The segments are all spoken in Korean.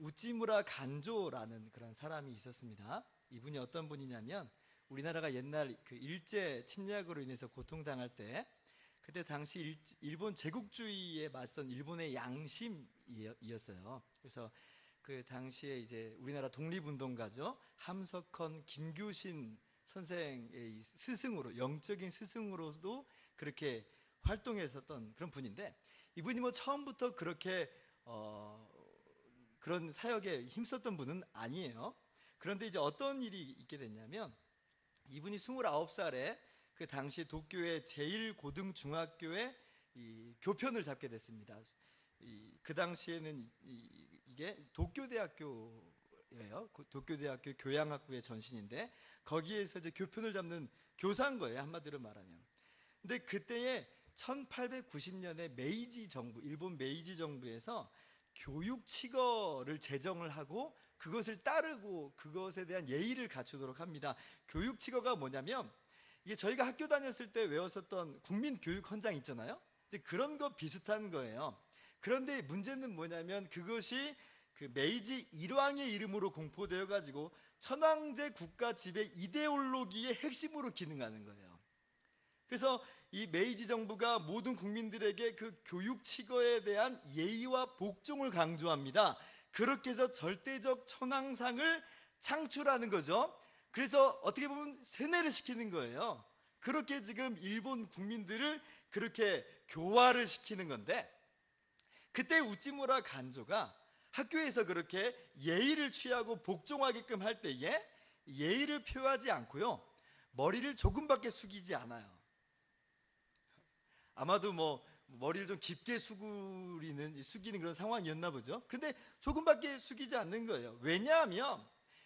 우찌무라 간조라는 그런 사람이 있었습니다. 이분이 어떤 분이냐면 우리나라가 옛날 그 일제 침략으로 인해서 고통당할 때 그때 당시 일본 제국주의에 맞선 일본의 양심이었어요. 그래서 그 당시에 이제 우리나라 독립운동가죠. 함석헌, 김규신 선생의 스승으로, 영적인 스승으로도 그렇게 활동했었던 그런 분인데, 이분이 뭐 처음부터 그렇게 그런 사역에 힘썼던 분은 아니에요. 그런데 이제 어떤 일이 있게 됐냐면, 이분이 29살에 그 당시 도쿄의 제1고등중학교에 이 교편을 잡게 됐습니다. 그 당시에는 이게 도쿄대학교예요. 도쿄대학교 교양학부의 전신인데 거기에서 이제 교편을 잡는 교사인 거예요, 한마디로 말하면. 근데 그때에 1890년에 메이지 정부, 일본 메이지 정부에서 교육치거를 제정을 하고 그것을 따르고 그것에 대한 예의를 갖추도록 합니다. 교육치거가 뭐냐면, 이게 저희가 학교 다녔을 때 외웠었던 국민교육헌장 있잖아요. 이제 그런 거 비슷한 거예요. 그런데 문제는 뭐냐면, 그것이 그 메이지 일왕의 이름으로 공포되어 가지고 천황제 국가 지배 이데올로기의 핵심으로 기능하는 거예요. 그래서 이 메이지 정부가 모든 국민들에게 그 교육치거에 대한 예의와 복종을 강조합니다. 그렇게 해서 절대적 천황상을 창출하는 거죠. 그래서 어떻게 보면 세뇌를 시키는 거예요. 그렇게 지금 일본 국민들을 그렇게 교화를 시키는 건데, 그때 우찌무라 간조가 학교에서 그렇게 예의를 취하고 복종하게끔 할 때에 예의를 표하지 않고요, 머리를 조금밖에 숙이지 않아요. 아마도 뭐 머리를 좀 깊게 숙이는 그런 상황이었나 보죠. 그런데 조금밖에 숙이지 않는 거예요. 왜냐하면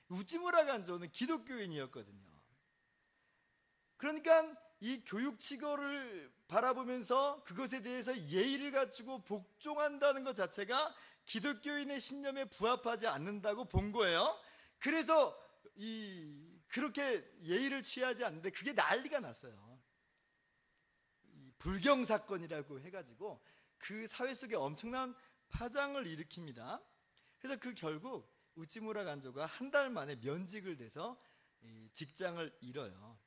우찌무라 간조는 기독교인이었거든요. 그러니까 이 교육치거를 바라보면서 그것에 대해서 예의를 갖추고 복종한다는 것 자체가 기독교인의 신념에 부합하지 않는다고 본 거예요. 그래서 그렇게 예의를 취하지 않는데 그게 난리가 났어요. 불경 사건이라고 해가지고 그 사회 속에 엄청난 파장을 일으킵니다. 그래서 그 결국 우찌무라 간조가 한 달 만에 면직을 돼서 직장을 잃어요.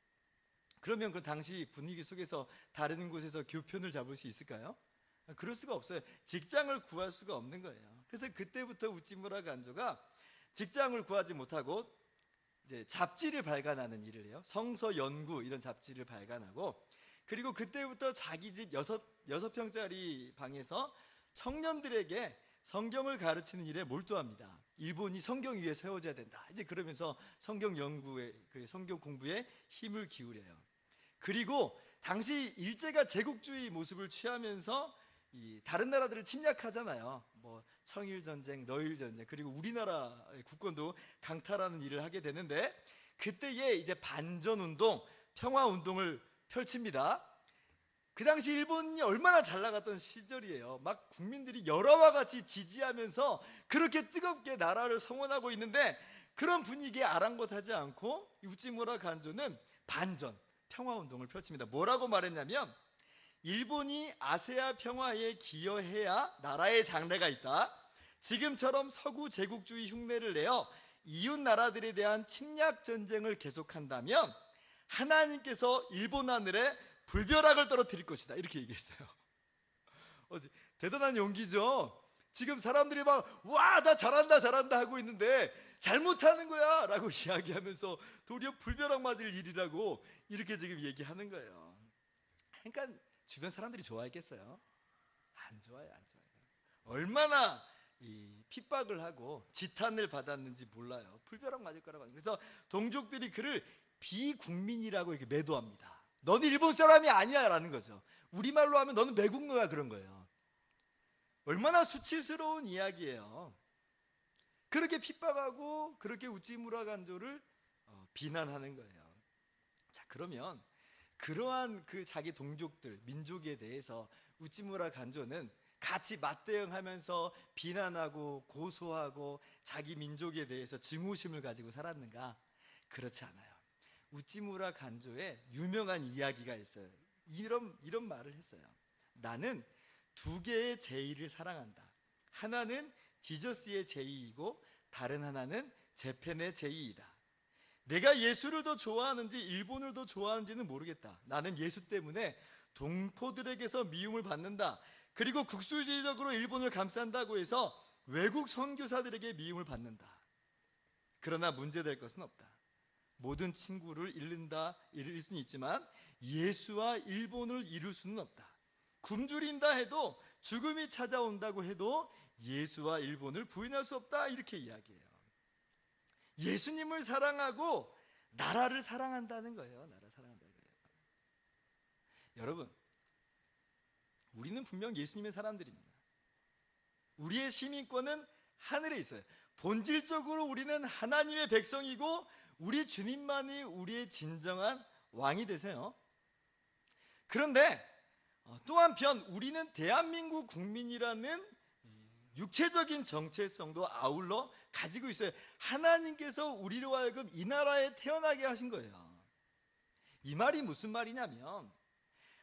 그러면 그 당시 분위기 속에서 다른 곳에서 교편을 잡을 수 있을까요? 그럴 수가 없어요. 직장을 구할 수가 없는 거예요. 그래서 그때부터 우찌무라 간조가 직장을 구하지 못하고 이제 잡지를 발간하는 일을 해요. 성서연구 이런 잡지를 발간하고, 그리고 그때부터 자기 집 6평짜리 방에서 청년들에게 성경을 가르치는 일에 몰두합니다. 일본이 성경 위에 세워져야 된다. 이제 그러면서 성경 연구에, 성경 공부에 힘을 기울여요. 그리고 당시 일제가 제국주의 모습을 취하면서 다른 나라들을 침략하잖아요. 뭐 청일 전쟁, 러일 전쟁, 그리고 우리나라의 국권도 강탈하는 일을 하게 되는데, 그때에 이제 반전 운동, 평화 운동을 펼칩니다. 그 당시 일본이 얼마나 잘 나갔던 시절이에요. 막 국민들이 열화와 같이 지지하면서 그렇게 뜨겁게 나라를 성원하고 있는데, 그런 분위기에 아랑곳하지 않고 우찌무라 간조는 반전, 평화운동을 펼칩니다. 뭐라고 말했냐면, 일본이 아세아 평화에 기여해야 나라의 장래가 있다. 지금처럼 서구 제국주의 흉내를 내어 이웃 나라들에 대한 침략 전쟁을 계속한다면 하나님께서 일본 하늘에 불벼락을 떨어뜨릴 것이다. 이렇게 얘기했어요. 대단한 용기죠. 지금 사람들이 막 와, 나 잘한다 잘한다 하고 있는데 잘못하는 거야 라고 이야기하면서 도리어 불벼락 맞을 일이라고 이렇게 지금 얘기하는 거예요. 그러니까 주변 사람들이 좋아했겠어요? 안 좋아요, 안 좋아요. 얼마나 핍박을 하고 지탄을 받았는지 몰라요. 불벼락 맞을 거라고. 그래서 동족들이 그를 비국민이라고 이렇게 매도합니다. 너는 일본 사람이 아니야 라는 거죠. 우리말로 하면 너는 매국노야 그런 거예요. 얼마나 수치스러운 이야기예요. 그렇게 핍박하고 그렇게 우찌무라 간조를 비난하는 거예요. 자, 그러면 그러한 그 자기 동족들, 민족에 대해서 우찌무라 간조는 같이 맞대응하면서 비난하고 고소하고 자기 민족에 대해서 증오심을 가지고 살았는가? 그렇지 않아요. 우찌무라 간조의 유명한 이야기가 있어요. 이런 말을 했어요. 나는 두 개의 제의를 사랑한다. 하나는 지저스의 제이이고 다른 하나는 재팬의 제이이다. 내가 예수를 더 좋아하는지 일본을 더 좋아하는지는 모르겠다. 나는 예수 때문에 동포들에게서 미움을 받는다. 그리고 국수주의적으로 일본을 감싼다고 해서 외국 선교사들에게 미움을 받는다. 그러나 문제될 것은 없다. 모든 친구를 잃을 수는 있지만 예수와 일본을 이룰 수는 없다. 굶주린다 해도, 죽음이 찾아온다고 해도 예수와 일본을 부인할 수 없다. 이렇게 이야기해요. 예수님을 사랑하고 나라를 사랑한다는 거예요. 나라 사랑한다는 거예요. 여러분, 우리는 분명 예수님의 사람들입니다. 우리의 시민권은 하늘에 있어요. 본질적으로 우리는 하나님의 백성이고 우리 주님만이 우리의 진정한 왕이 되세요. 그런데 또 한편 우리는 대한민국 국민이라는 육체적인 정체성도 아울러 가지고 있어요. 하나님께서 우리로 하여금 이 나라에 태어나게 하신 거예요. 이 말이 무슨 말이냐면,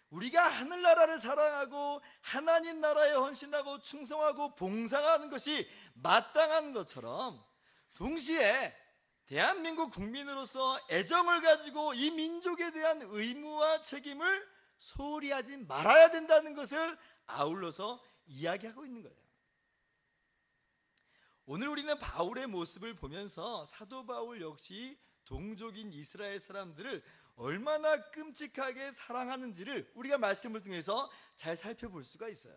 우리가 하늘나라를 사랑하고 하나님 나라에 헌신하고 충성하고 봉사하는 것이 마땅한 것처럼, 동시에 대한민국 국민으로서 애정을 가지고 이 민족에 대한 의무와 책임을 소홀히 하지 말아야 된다는 것을 아울러서 이야기하고 있는 거예요. 오늘 우리는 바울의 모습을 보면서 사도 바울 역시 동족인 이스라엘 사람들을 얼마나 끔찍하게 사랑하는지를 우리가 말씀을 통해서 잘 살펴볼 수가 있어요.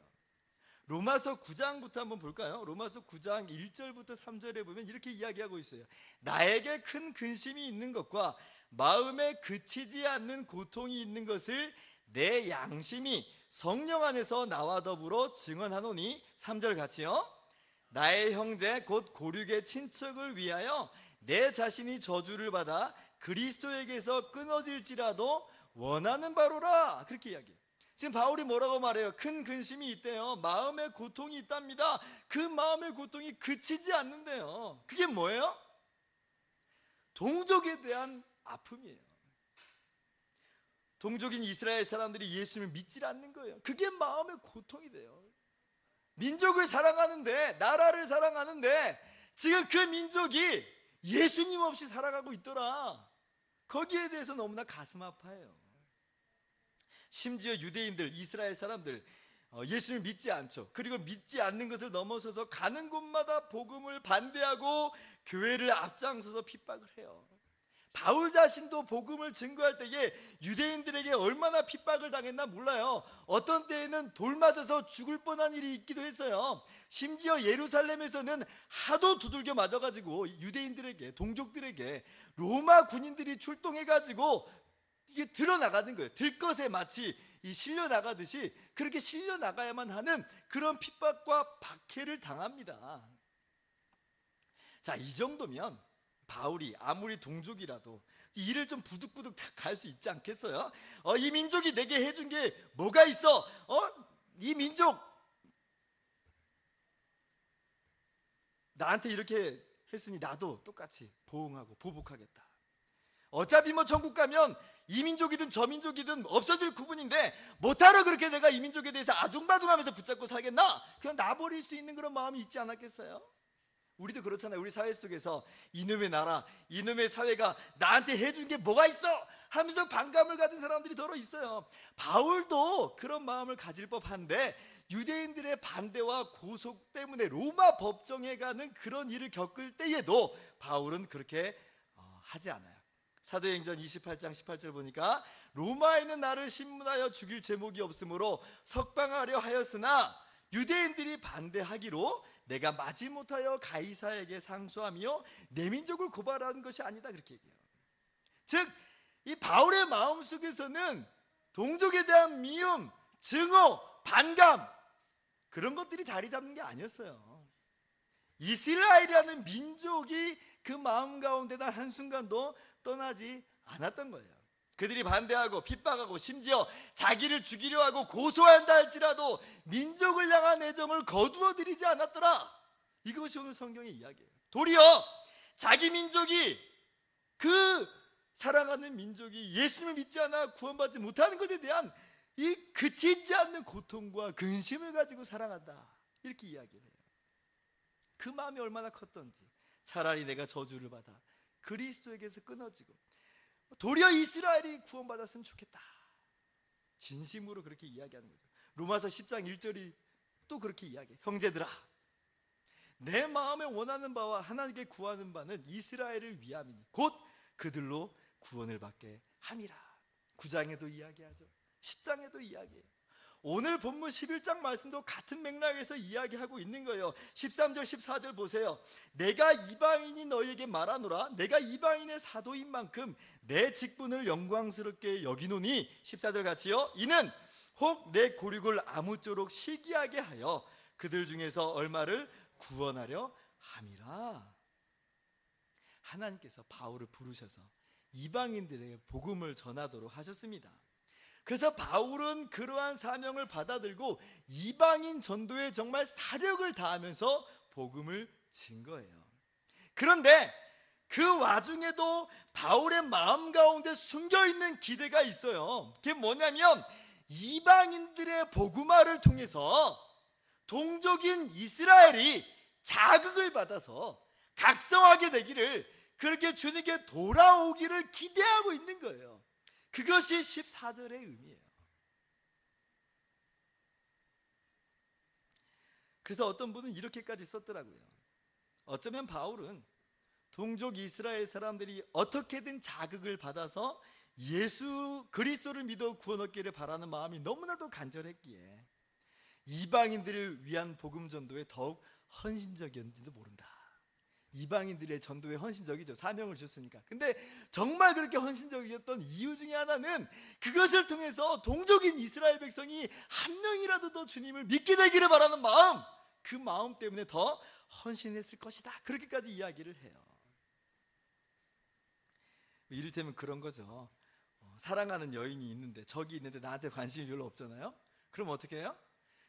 로마서 9장부터 한번 볼까요? 로마서 9장 1절부터 3절에 보면 이렇게 이야기하고 있어요. 나에게 큰 근심이 있는 것과 마음에 그치지 않는 고통이 있는 것을 내 양심이 성령 안에서 나와 더불어 증언하노니, 3절 같이요. 나의 형제 곧 고륙의 친척을 위하여 내 자신이 저주를 받아 그리스도에게서 끊어질지라도 원하는 바로라. 그렇게 이야기해요. 지금 바울이 뭐라고 말해요? 큰 근심이 있대요. 마음의 고통이 있답니다. 그 마음의 고통이 그치지 않는데요. 그게 뭐예요? 동족에 대한 아픔이에요. 동족인 이스라엘 사람들이 예수님을 믿지 않는 거예요. 그게 마음의 고통이 돼요. 민족을 사랑하는데, 나라를 사랑하는데 지금 그 민족이 예수님 없이 살아가고 있더라. 거기에 대해서 너무나 가슴 아파해요. 심지어 유대인들, 이스라엘 사람들 예수님을 믿지 않죠. 그리고 믿지 않는 것을 넘어서서 가는 곳마다 복음을 반대하고 교회를 앞장서서 핍박을 해요. 바울 자신도 복음을 증거할 때에 유대인들에게 얼마나 핍박을 당했나 몰라요. 어떤 때에는 돌 맞아서 죽을 뻔한 일이 있기도 했어요. 심지어 예루살렘에서는 하도 두들겨 맞아가지고 유대인들에게, 동족들에게 로마 군인들이 출동해가지고 이게 들어나가는 거예요. 들것에 마치 실려 나가듯이 그렇게 실려 나가야만 하는 그런 핍박과 박해를 당합니다. 자, 이 정도면 바울이 아무리 동족이라도 일을 좀 부득부득 갈 수 있지 않겠어요? 이 민족이 내게 해준 게 뭐가 있어? 이 민족 나한테 이렇게 했으니 나도 똑같이 보응하고 보복하겠다. 어차피 뭐 천국 가면 이 민족이든 저 민족이든 없어질 구분인데 못하러 그렇게 내가 이 민족에 대해서 아둥바둥하면서 붙잡고 살겠나? 그냥 놔버릴 수 있는 그런 마음이 있지 않았겠어요? 우리도 그렇잖아요. 우리 사회 속에서 이놈의 나라, 이놈의 사회가 나한테 해준 게 뭐가 있어? 하면서 반감을 가진 사람들이 더러 있어요. 바울도 그런 마음을 가질 법한데 유대인들의 반대와 고속 때문에 로마 법정에 가는 그런 일을 겪을 때에도 바울은 그렇게 하지 않아요. 사도행전 28장 18절 보니까 로마에는 나를 신문하여 죽일 제목이 없으므로 석방하려 하였으나 유대인들이 반대하기로 내가 마지못하여 가이사에게 상소하며 내 민족을 고발하는 것이 아니다. 그렇게 얘기해요. 즉, 이 바울의 마음속에서는 동족에 대한 미움, 증오, 반감 그런 것들이 자리 잡는 게 아니었어요. 이스라엘이라는 민족이 그 마음 가운데 단 한순간도 떠나지 않았던 거예요. 그들이 반대하고 핍박하고 심지어 자기를 죽이려 하고 고소한다 할지라도 민족을 향한 애정을 거두어들이지 않았더라. 이것이 오늘 성경의 이야기예요. 도리어 자기 민족이, 그 사랑하는 민족이 예수님을 믿지 않아 구원받지 못하는 것에 대한 이 그치지 않는 고통과 근심을 가지고 사랑한다. 이렇게 이야기를 해요. 그 마음이 얼마나 컸던지, 차라리 내가 저주를 받아 그리스도에게서 끊어지고 도리어 이스라엘이 구원받았으면 좋겠다, 진심으로 그렇게 이야기하는 거죠. 로마서 10장 1절이 또 그렇게 이야기해요. 형제들아, 내 마음에 원하는 바와 하나님께 구하는 바는 이스라엘을 위함이니 곧 그들로 구원을 받게 함이라. 9장에도 이야기하죠. 10장에도 이야기해요. 오늘 본문 11장 말씀도 같은 맥락에서 이야기하고 있는 거예요. 13절 14절 보세요. 내가 이방인이 너희에게 말하노라. 내가 이방인의 사도인 만큼 내 직분을 영광스럽게 여기노니, 14절 같이요, 이는 혹 내 고륙을 아무쪼록 시기하게 하여 그들 중에서 얼마를 구원하려 함이라. 하나님께서 바울을 부르셔서 이방인들에게 복음을 전하도록 하셨습니다. 그래서 바울은 그러한 사명을 받아들고 이방인 전도에 정말 사력을 다하면서 복음을 진 거예요. 그런데 그 와중에도 바울의 마음 가운데 숨겨있는 기대가 있어요. 그게 뭐냐면, 이방인들의 복음화를 통해서 동족인 이스라엘이 자극을 받아서 각성하게 되기를, 그렇게 주님께 돌아오기를 기대하고 있는 거예요. 그것이 14절의 의미예요. 그래서 어떤 분은 이렇게까지 썼더라고요. 어쩌면 바울은 동족 이스라엘 사람들이 어떻게든 자극을 받아서 예수 그리스도를 믿어 구원 얻기를 바라는 마음이 너무나도 간절했기에 이방인들을 위한 복음 전도에 더욱 헌신적이었는지도 모른다. 이방인들의 전도에 헌신적이죠. 사명을 줬으니까. 근데 정말 그렇게 헌신적이었던 이유 중에 하나는 그것을 통해서 동족인 이스라엘 백성이 한 명이라도 더 주님을 믿게 되기를 바라는 마음, 그 마음 때문에 더 헌신했을 것이다, 그렇게까지 이야기를 해요. 이를테면 그런 거죠. 사랑하는 여인이 있는데, 적이 있는데 나한테 관심이 별로 없잖아요. 그럼 어떻게 해요?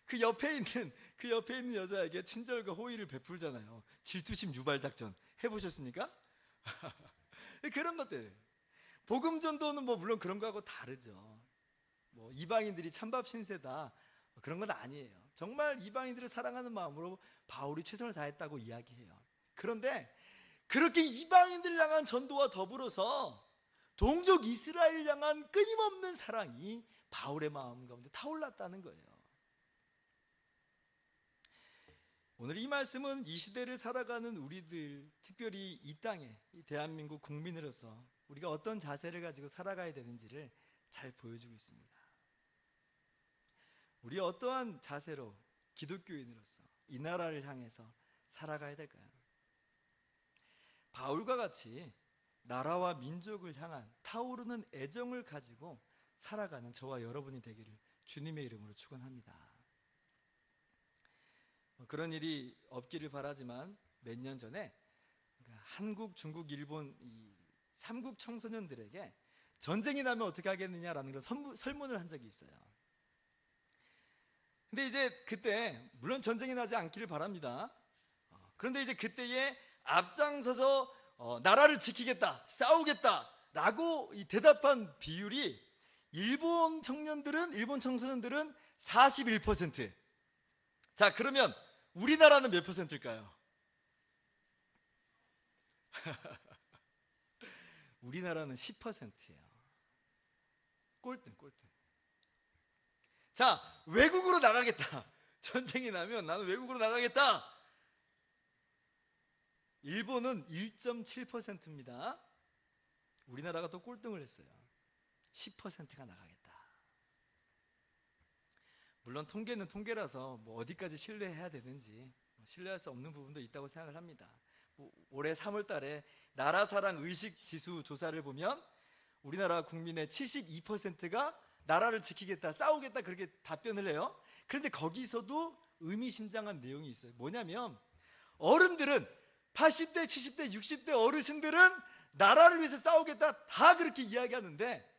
그 옆에 있는 여자에게 친절과 호의를 베풀잖아요. 질투심 유발 작전 해보셨습니까? 그런 것들. 복음 전도는 뭐 물론 그런 거하고 다르죠. 뭐 이방인들이 찬밥 신세다, 그런 건 아니에요. 정말 이방인들을 사랑하는 마음으로 바울이 최선을 다했다고 이야기해요. 그런데 그렇게 이방인들을 향한 전도와 더불어서 동족 이스라엘을 향한 끊임없는 사랑이 바울의 마음 가운데 타올랐다는 거예요. 오늘 이 말씀은 이 시대를 살아가는 우리들, 특별히 이 땅에, 이 대한민국 국민으로서 우리가 어떤 자세를 가지고 살아가야 되는지를 잘 보여주고 있습니다. 우리 어떠한 자세로 기독교인으로서 이 나라를 향해서 살아가야 될까요? 바울과 같이 나라와 민족을 향한 타오르는 애정을 가지고 살아가는 저와 여러분이 되기를 주님의 이름으로 축원합니다. 그런 일이 없기를 바라지만 몇 년 전에 한국, 중국, 일본 이 3국 청소년들에게 전쟁이 나면 어떻게 하겠느냐라는 그런 설문을 한 적이 있어요. 근데 이제 그때 물론 전쟁이 나지 않기를 바랍니다. 그런데 이제 그때에 앞장서서 나라를 지키겠다, 싸우겠다라고 이 대답한 비율이 일본 청소년들은 41%. 자, 그러면 우리나라는 몇 퍼센트일까요? 우리나라는 10%예요. 꼴등. 자, 외국으로 나가겠다. 전쟁이 나면 나는 외국으로 나가겠다. 일본은 1.7%입니다. 우리나라가 또 꼴등을 했어요. 10%가 나가겠다. 물론 통계는 통계라서 뭐 어디까지 신뢰해야 되는지 신뢰할 수 없는 부분도 있다고 생각을 합니다. 올해 3월 달에 나라사랑 의식지수 조사를 보면 우리나라 국민의 72%가 나라를 지키겠다, 싸우겠다, 그렇게 답변을 해요. 그런데 거기서도 의미심장한 내용이 있어요. 뭐냐면 어른들은 80대, 70대, 60대 어르신들은 나라를 위해서 싸우겠다, 다 그렇게 이야기하는데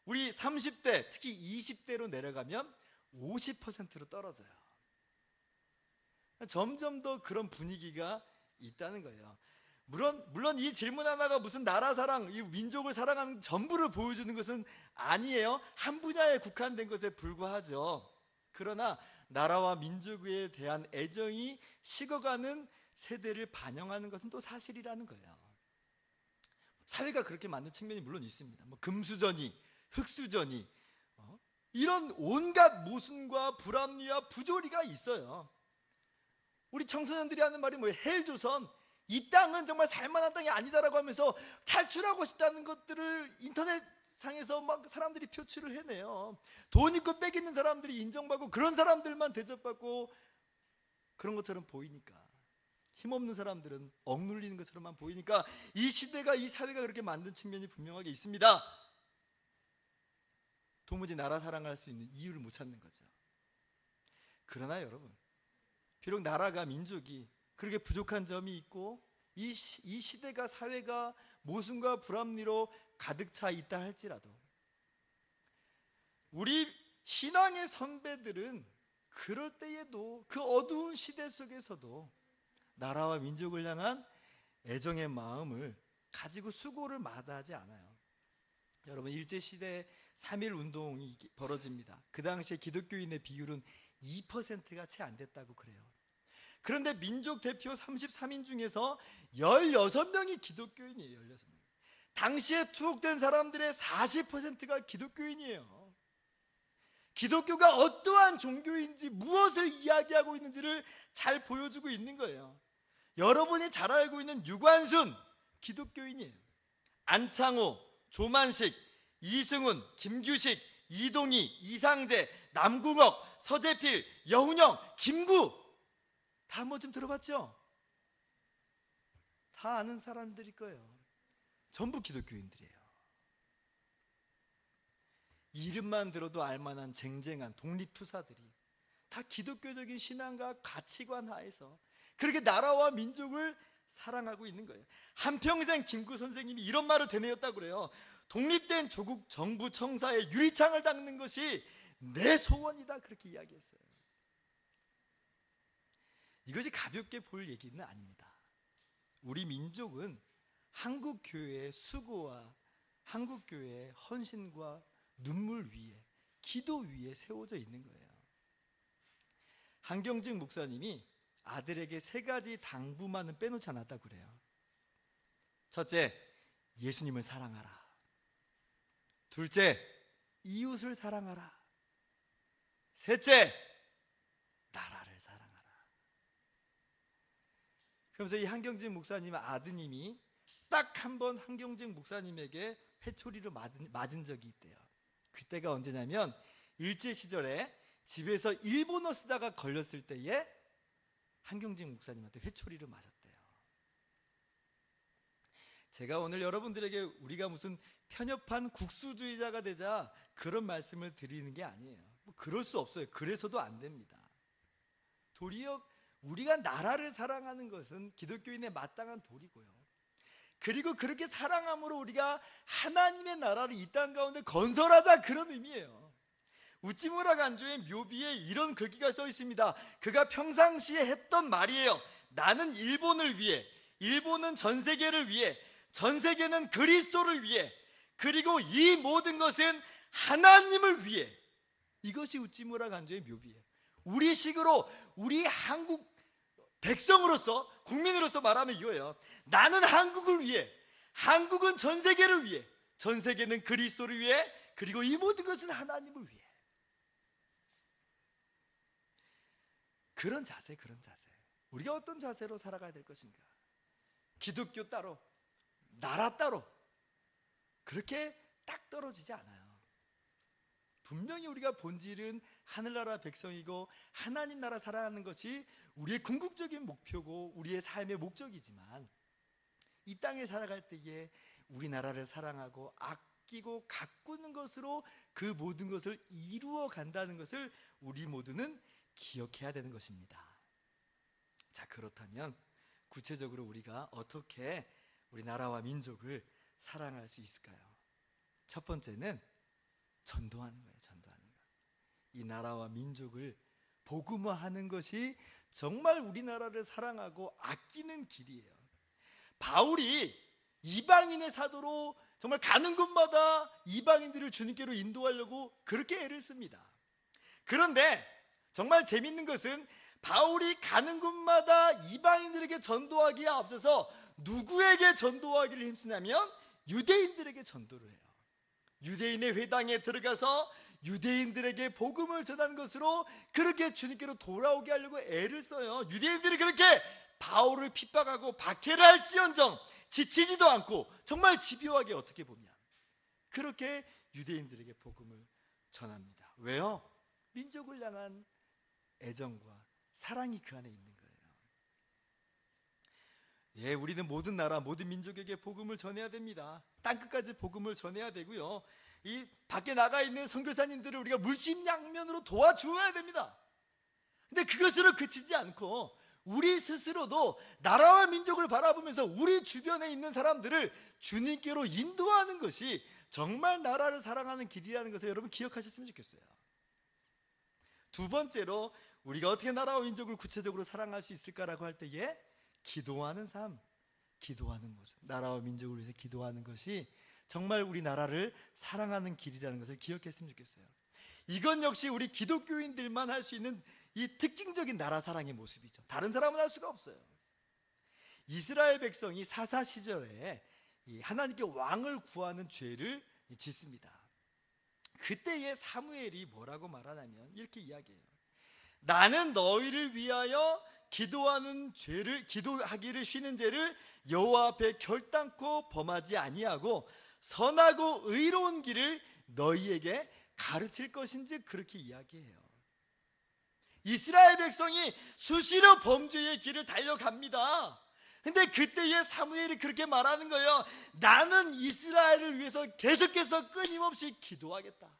우리 30대, 특히 20대로 내려가면 50%로 떨어져요. 점점 더 그런 분위기가 있다는 거예요. 물론 이 질문 하나가 무슨 나라 사랑, 이 민족을 사랑하는 전부를 보여주는 것은 아니에요. 한 분야에 국한된 것에 불과하죠. 그러나 나라와 민족에 대한 애정이 식어가는 세대를 반영하는 것은 또 사실이라는 거예요. 사회가 그렇게 만든 측면이 물론 있습니다. 뭐 금수저니 흙수저니 이런 온갖 모순과 불합리와 부조리가 있어요. 우리 청소년들이 하는 말이 뭐예요? 헬조선, 이 땅은 정말 살만한 땅이 아니다라고 하면서 탈출하고 싶다는 것들을 인터넷상에서 막 사람들이 표출을 해내요. 돈 있고 빽 있는 사람들이 인정받고 그런 사람들만 대접받고 그런 것처럼 보이니까, 힘없는 사람들은 억눌리는 것처럼만 보이니까 이 시대가, 이 사회가 그렇게 만든 측면이 분명하게 있습니다. 도무지 나라 사랑할 수 있는 이유를 못 찾는 거죠. 그러나 여러분, 비록 나라가, 민족이 그렇게 부족한 점이 있고 이 시대가, 사회가 모순과 불합리로 가득 차 있다 할지라도 우리 신앙의 선배들은 그럴 때에도, 그 어두운 시대 속에서도 나라와 민족을 향한 애정의 마음을 가지고 수고를 마다하지 않아요. 여러분, 일제시대에 3.1 운동이 벌어집니다. 그 당시에 기독교인의 비율은 2%가 채 안 됐다고 그래요. 그런데 민족 대표 33인 중에서 16명이 기독교인이에요. 16명. 당시에 투옥된 사람들의 40%가 기독교인이에요. 기독교가 어떠한 종교인지, 무엇을 이야기하고 있는지를 잘 보여주고 있는 거예요. 여러분이 잘 알고 있는 유관순, 기독교인이에요. 안창호, 조만식, 이승훈, 김규식, 이동희, 이상재, 남궁옥, 서재필, 여훈영, 김구, 다 뭐 좀 들어봤죠? 다 아는 사람들일 거예요. 전부 기독교인들이에요. 이름만 들어도 알만한 쟁쟁한 독립투사들이 다 기독교적인 신앙과 가치관 하에서 그렇게 나라와 민족을 사랑하고 있는 거예요. 한평생 김구 선생님이 이런 말을 되뇌었다고 그래요. 독립된 조국 정부 청사에 유리창을 닦는 것이 내 소원이다, 그렇게 이야기했어요. 이것이 가볍게 볼 얘기는 아닙니다. 우리 민족은 한국교회의 수고와 한국교회의 헌신과 눈물 위에, 기도 위에 세워져 있는 거예요. 한경직 목사님이 아들에게 3가지 당부만은 빼놓지 않았다고 그래요. 첫째, 예수님을 사랑하라. 둘째, 이웃을 사랑하라. 셋째, 나라를 사랑하라. 그러면서 이 한경직 목사님의 아드님이 딱 한 번 한경직 목사님에게 회초리로 맞은 적이 있대요. 그때가 언제냐면 일제 시절에 집에서 일본어 쓰다가 걸렸을 때에 한경직 목사님한테 회초리를 맞았대요. 제가 오늘 여러분들에게 우리가 무슨 편협한 국수주의자가 되자 그런 말씀을 드리는 게 아니에요. 뭐 그럴 수 없어요. 그래서도 안 됩니다. 도리어 우리가 나라를 사랑하는 것은 기독교인의 마땅한 도리고요. 그리고 그렇게 사랑함으로 우리가 하나님의 나라를 이 땅 가운데 건설하자, 그런 의미예요. 우찌무라 간조의 묘비에 이런 글귀가 써 있습니다. 그가 평상시에 했던 말이에요. 나는 일본을 위해, 일본은 전 세계를 위해, 전 세계는 그리스도를 위해, 그리고 이 모든 것은 하나님을 위해. 이것이 우찌무라 간조의 묘비예요. 우리 식으로, 우리 한국 백성으로서, 국민으로서 말하면 이거예요. 나는 한국을 위해, 한국은 전 세계를 위해, 전 세계는 그리스도를 위해, 그리고 이 모든 것은 하나님을 위해. 그런 자세, 그런 자세. 우리가 어떤 자세로 살아가야 될 것인가? 기독교 따로, 나라 따로, 그렇게 딱 떨어지지 않아요. 분명히 우리가 본질은 하늘나라 백성이고 하나님 나라 살아가는 것이 우리의 궁극적인 목표고 우리의 삶의 목적이지만, 이 땅에 살아갈 때에 우리나라를 사랑하고 아끼고 가꾸는 것으로 그 모든 것을 이루어 간다는 것을 우리 모두는 기억해야 되는 것입니다. 자, 그렇다면 구체적으로 우리가 어떻게 우리 나라와 민족을 사랑할 수 있을까요? 첫 번째는 전도하는 거예요. 전도하는 거. 이 나라와 민족을 복음화하는 것이 정말 우리나라를 사랑하고 아끼는 길이에요. 바울이 이방인의 사도로 정말 가는 곳마다 이방인들을 주님께로 인도하려고 그렇게 애를 씁니다. 그런데 정말 재밌는 것은 바울이 가는 곳마다 이방인들에게 전도하기에 앞서서 누구에게 전도하기를 힘쓰냐면 유대인들에게 전도를 해요. 유대인의 회당에 들어가서 유대인들에게 복음을 전한 것으로 그렇게 주님께로 돌아오게 하려고 애를 써요. 유대인들이 그렇게 바울을 핍박하고 박해를 할지언정 지치지도 않고 정말 집요하게 어떻게 보면 그렇게 유대인들에게 복음을 전합니다. 왜요? 민족을 향한 애정과 사랑이 그 안에 있는 거예요. 예, 우리는 모든 나라, 모든 민족에게 복음을 전해야 됩니다. 땅끝까지 복음을 전해야 되고요. 이 밖에 나가 있는 선교사님들을 우리가 물심양면으로 도와주어야 됩니다. 근데 그것으로 그치지 않고 우리 스스로도 나라와 민족을 바라보면서 우리 주변에 있는 사람들을 주님께로 인도하는 것이 정말 나라를 사랑하는 길이라는 것을 여러분 기억하셨으면 좋겠어요. 두 번째로 우리가 어떻게 나라와 민족을 구체적으로 사랑할 수 있을까라고 할 때에 기도하는 삶, 기도하는 모습, 나라와 민족을 위해서 기도하는 것이 정말 우리 나라를 사랑하는 길이라는 것을 기억했으면 좋겠어요. 이건 역시 우리 기독교인들만 할 수 있는 이 특징적인 나라 사랑의 모습이죠. 다른 사람은 할 수가 없어요. 이스라엘 백성이 사사 시절에 하나님께 왕을 구하는 죄를 짓습니다. 그때의 사무엘이 뭐라고 말하냐면 이렇게 이야기해요. 나는 너희를 위하여 기도하기를 쉬는 죄를 여호와 앞에 결단코 범하지 아니하고 선하고 의로운 길을 너희에게 가르칠 것인지 그렇게 이야기해요. 이스라엘 백성이 수시로 범죄의 길을 달려갑니다. 근데 그때의 사무엘이 그렇게 말하는 거예요. 나는 이스라엘을 위해서 계속해서 끊임없이 기도하겠다.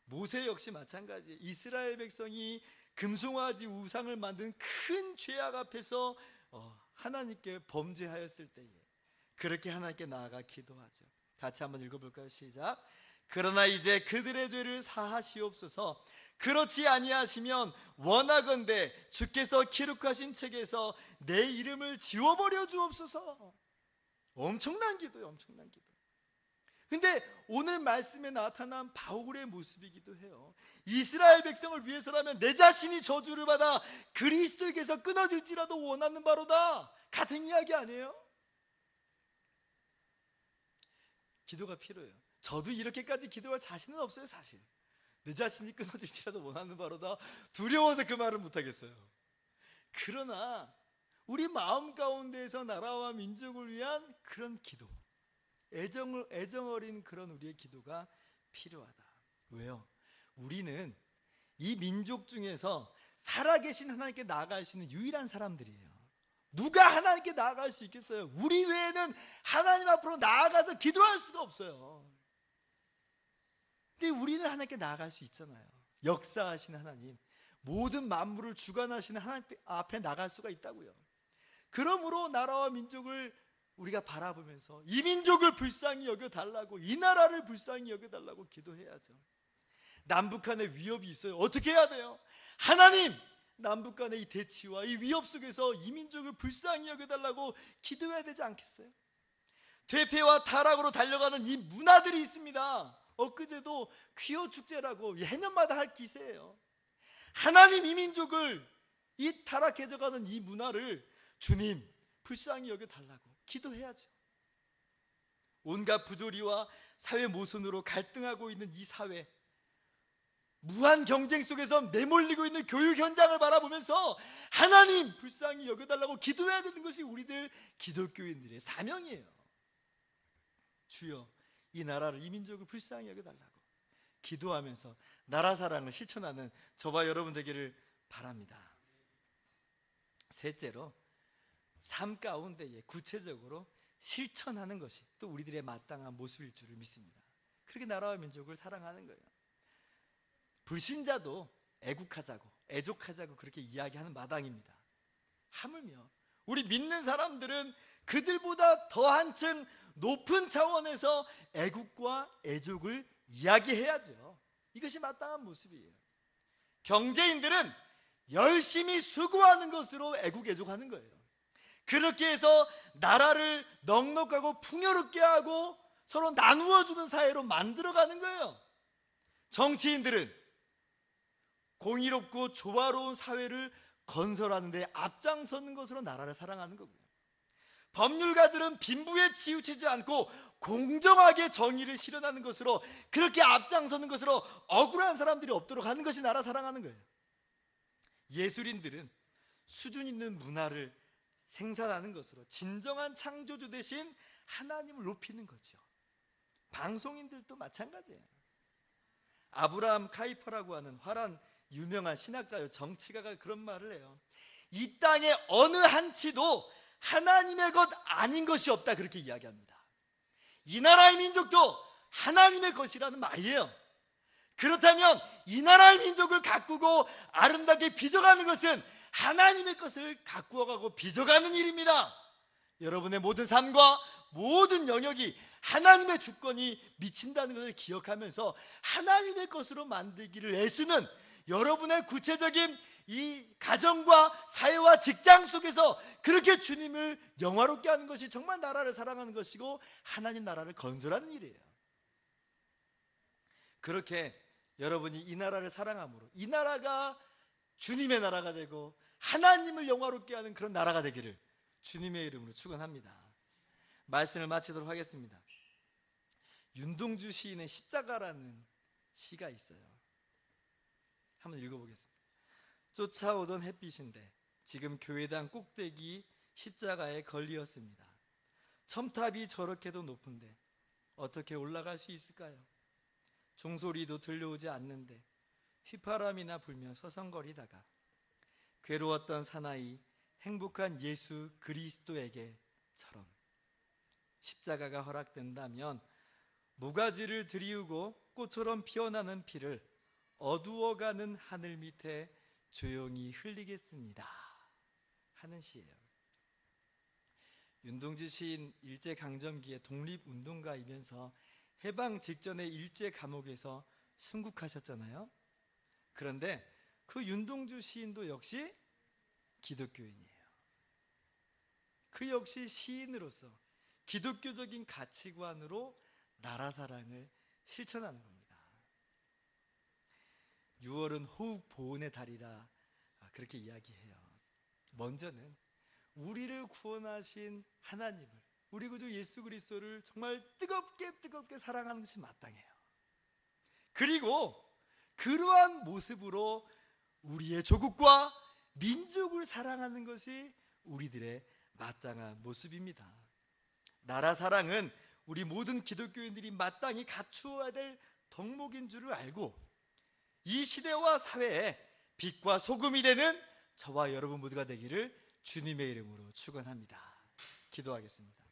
모세 역시 마찬가지. 이스라엘 백성이 금송아지 우상을 만든 큰 죄악 앞에서 하나님께 범죄하였을 때에 그렇게 하나님께 나아가 기도하죠. 같이 한번 읽어볼까요? 시작. 그러나 이제 그들의 죄를 사하시옵소서. 그렇지 아니하시면 원하건대 주께서 기록하신 책에서 내 이름을 지워버려 주옵소서. 엄청난 기도예요. 엄청난 기도. 근데 오늘 말씀에 나타난 바울의 모습이기도 해요. 이스라엘 백성을 위해서라면 내 자신이 저주를 받아 그리스도에게서 끊어질지라도 원하는 바로다. 같은 이야기 아니에요? 기도가 필요해요. 저도 이렇게까지 기도할 자신은 없어요. 사실 내 자신이 끊어질지라도 원하는 바로다. 두려워서 그 말을 못하겠어요. 그러나 우리 마음 가운데에서 나라와 민족을 위한 그런 기도, 애정 어린 그런 우리의 기도가 필요하다. 왜요? 우리는 이 민족 중에서 살아계신 하나님께 나아갈 수 있는 유일한 사람들이에요. 누가 하나님께 나아갈 수 있겠어요? 우리 외에는 하나님 앞으로 나아가서 기도할 수가 없어요. 근데 우리는 하나님께 나아갈 수 있잖아요. 역사하시는 하나님, 모든 만물을 주관하시는 하나님 앞에 나갈 수가 있다고요. 그러므로 나라와 민족을 우리가 바라보면서 이 민족을 불쌍히 여겨달라고, 이 나라를 불쌍히 여겨달라고 기도해야죠. 남북 간에 위협이 있어요. 어떻게 해야 돼요? 하나님, 남북 간의 이 대치와 이 위협 속에서 이 민족을 불쌍히 여겨달라고 기도해야 되지 않겠어요? 퇴폐와 타락으로 달려가는 이 문화들이 있습니다. 엊그제도 퀴어 축제라고 해년마다 할 기세예요. 하나님, 이 민족을, 이 타락해져가는 이 문화를 주님 불쌍히 여겨달라고 기도해야죠. 온갖 부조리와 사회 모순으로 갈등하고 있는 이 사회, 무한 경쟁 속에서 내몰리고 있는 교육 현장을 바라보면서 하나님 불쌍히 여겨달라고 기도해야 되는 것이 우리들 기독교인들의 사명이에요. 주여, 이 나라를, 이 민족을 불쌍히 여겨달라고 기도하면서 나라 사랑을 실천하는 저와 여러분 되기를 바랍니다. 셋째로, 삶 가운데에 구체적으로 실천하는 것이 또 우리들의 마땅한 모습일 줄을 믿습니다. 그렇게 나라와 민족을 사랑하는 거예요. 불신자도 애국하자고, 애족하자고 그렇게 이야기하는 마당입니다. 하물며 우리 믿는 사람들은 그들보다 더 한층 높은 차원에서 애국과 애족을 이야기해야죠. 이것이 마땅한 모습이에요. 경제인들은 열심히 수고하는 것으로 애국 애족하는 거예요. 그렇게 해서 나라를 넉넉하고 풍요롭게 하고 서로 나누어주는 사회로 만들어가는 거예요. 정치인들은 공의롭고 조화로운 사회를 건설하는 데 앞장서는 것으로 나라를 사랑하는 거고요. 법률가들은 빈부에 치우치지 않고 공정하게 정의를 실현하는 것으로, 그렇게 앞장서는 것으로 억울한 사람들이 없도록 하는 것이 나라 사랑하는 거예요. 예술인들은 수준 있는 문화를 생산하는 것으로 진정한 창조주 대신 하나님을 높이는 거죠. 방송인들도 마찬가지예요. 아브라함 카이퍼라고 하는 화란 유명한 신학자요, 정치가가 그런 말을 해요. 이 땅에 어느 한치도 하나님의 것 아닌 것이 없다, 그렇게 이야기합니다. 이 나라의 민족도 하나님의 것이라는 말이에요. 그렇다면 이 나라의 민족을 가꾸고 아름답게 빚어가는 것은 하나님의 것을 가꾸어가고 빚어가는 일입니다. 여러분의 모든 삶과 모든 영역이 하나님의 주권이 미친다는 것을 기억하면서 하나님의 것으로 만들기를 애쓰는 여러분의 구체적인 이 가정과 사회와 직장 속에서 그렇게 주님을 영화롭게 하는 것이 정말 나라를 사랑하는 것이고 하나님 나라를 건설하는 일이에요. 그렇게 여러분이 이 나라를 사랑함으로 이 나라가 주님의 나라가 되고 하나님을 영화롭게 하는 그런 나라가 되기를 주님의 이름으로 축원합니다. 말씀을 마치도록 하겠습니다. 윤동주 시인의 십자가라는 시가 있어요. 한번 읽어보겠습니다. 쫓아오던 햇빛인데 지금 교회당 꼭대기 십자가에 걸리었습니다. 첨탑이 저렇게도 높은데 어떻게 올라갈 수 있을까요? 종소리도 들려오지 않는데 휘파람이나 불며 서성거리다가 괴로웠던 사나이 행복한 예수 그리스도에게처럼 십자가가 허락된다면 모가지를 들이우고 꽃처럼 피어나는 피를 어두워가는 하늘 밑에 조용히 흘리겠습니다 하는 시예요. 윤동주 시인 일제강점기의 독립운동가이면서 해방 직전에 일제 감옥에서 순국하셨잖아요. 그런데 그 윤동주 시인도 역시 기독교인이에요. 그 역시 시인으로서 기독교적인 가치관으로 나라 사랑을 실천하는 겁니다. 6월은 호흡 보온의 달이라 그렇게 이야기해요. 먼저는 우리를 구원하신 하나님을, 우리 구주 예수 그리스도를 정말 뜨겁게 사랑하는 것이 마땅해요. 그리고 그러한 모습으로 우리의 조국과 민족을 사랑하는 것이 우리들의 마땅한 모습입니다. 나라 사랑은 우리 모든 기독교인들이 마땅히 갖추어야 될 덕목인 줄을 알고 이 시대와 사회에 빛과 소금이 되는 저와 여러분 모두가 되기를 주님의 이름으로 축원합니다. 기도하겠습니다.